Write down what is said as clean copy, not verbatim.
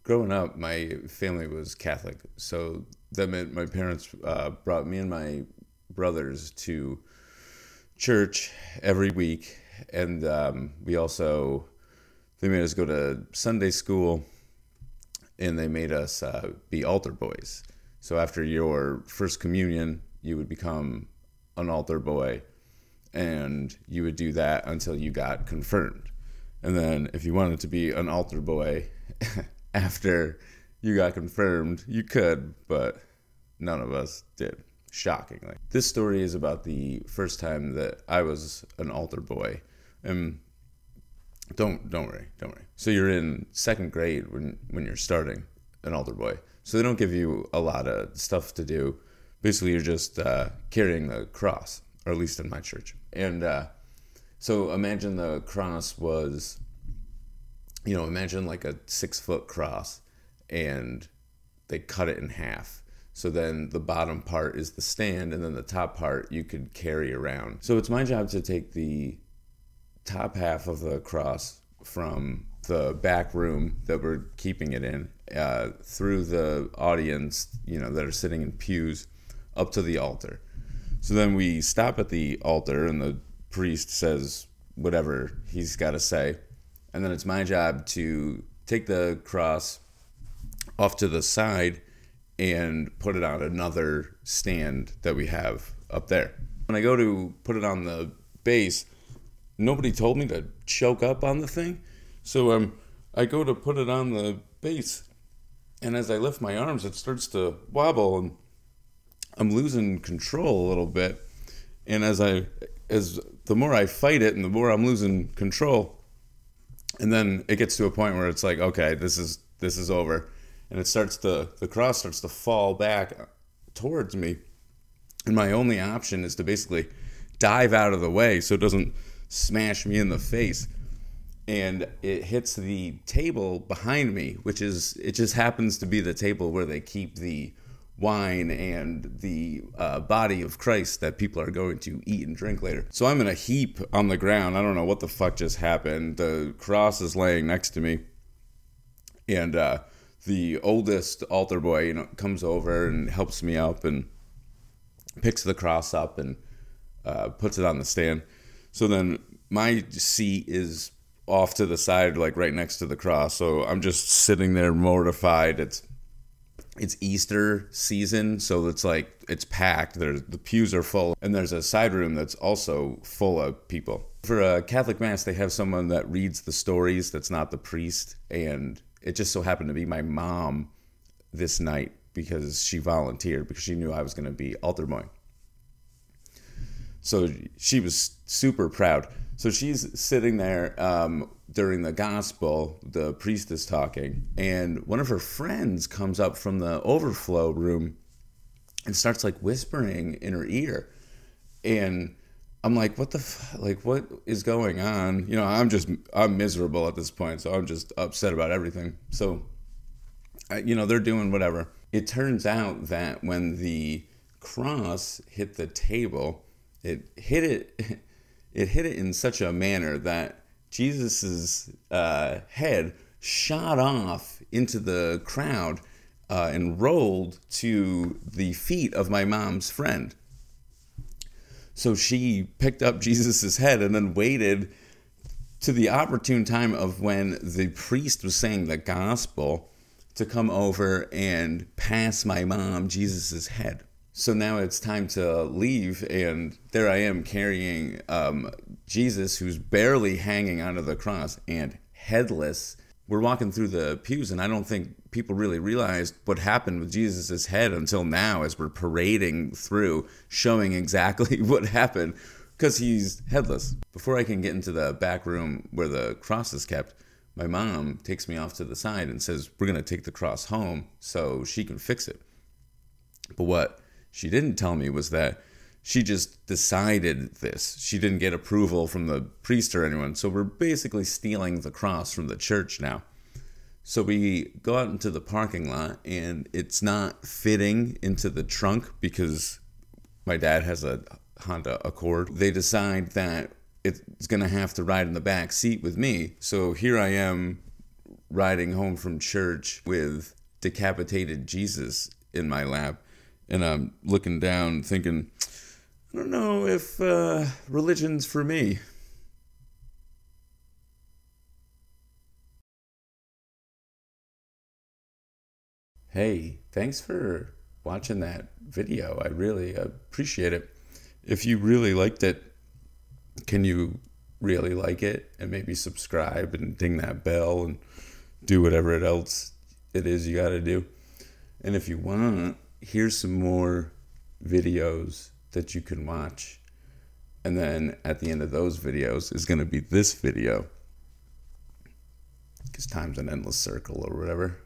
growing up, my family was Catholic, so that meant my parents brought me and my brothers to church every week, and they made us go to Sunday school, and they made us be altar boys. So after your first communion, you would become an altar boy, and you would do that until you got confirmed. And then if you wanted to be an altar boy after you got confirmed, you could, but none of us did, shockingly. This story is about the first time that I was an altar boy. And don't worry. So you're in second grade when you're starting an altar boy. So they don't give you a lot of stuff to do. Basically, you're just carrying the cross, or at least in my church. And so imagine the cross was, imagine like a 6-foot cross, and they cut it in half. So then the bottom part is the stand, and then the top part you could carry around. So it's my job to take the top half of the cross from the back room that we're keeping it in, through the audience, that are sitting in pews, up to the altar. So then we stop at the altar, and the priest says whatever he's got to say. And then it's my job to take the cross off to the side and put it on another stand that we have up there. When I go to put it on the base, nobody told me to choke up on the thing. So I go to put it on the base, and as I lift my arms, it starts to wobble, and I'm losing control a little bit. And as the more I fight it, and the more I'm losing control, and then it gets to a point where it's like, okay, this is over, and the cross starts to fall back towards me, and my only option is to basically dive out of the way so it doesn't smash me in the face. And it hits the table behind me, it just happens to be the table where they keep the wine and the body of Christ that people are going to eat and drink later. So I'm in a heap on the ground. I don't know what the fuck just happened. The cross is laying next to me, and the oldest altar boy, comes over and helps me up and picks the cross up and puts it on the stand. So then my seat is off to the side, like right next to the cross. So I'm just sitting there mortified. It's Easter season, so it's packed. The pews are full, and there's a side room that's also full of people. For a Catholic Mass, they have someone that reads the stories that's not the priest, and it just so happened to be my mom this night because she volunteered because she knew I was going to be altar boy. So she was super proud. So she's sitting there during the gospel, the priest is talking, and one of her friends comes up from the overflow room and starts whispering in her ear. And I'm like, what is going on? I'm miserable at this point, so I'm just upset about everything. So, they're doing whatever. It turns out that when the cross hit the table, it hit it in such a manner that Jesus's head shot off into the crowd and rolled to the feet of my mom's friend. So she picked up Jesus's head and then waited to the opportune time of when the priest was saying the gospel to come over and pass my mom Jesus's head. So now it's time to leave, and there I am carrying Jesus, who's barely hanging onto the cross and headless. We're walking through the pews, and I don't think people really realized what happened with Jesus' head until now as we're parading through, showing exactly what happened, because he's headless. Before I can get into the back room where the cross is kept, my mom takes me off to the side and says, we're going to take the cross home so she can fix it. But what she didn't tell me was that she just decided this. She didn't get approval from the priest or anyone. So we're basically stealing the cross from the church now. So we go out into the parking lot, and it's not fitting into the trunk because my dad has a Honda Accord. They decide that it's going to have to ride in the back seat with me. So here I am riding home from church with decapitated Jesus in my lap. And I'm looking down thinking, I don't know if religion's for me. Hey, thanks for watching that video. I really appreciate it. If you really liked it, can you really like it and maybe subscribe and ding that bell and do whatever else it is you got to do? And if you want, here's some more videos that you can watch. And then at the end of those videos is going to be this video, because time's an endless circle or whatever.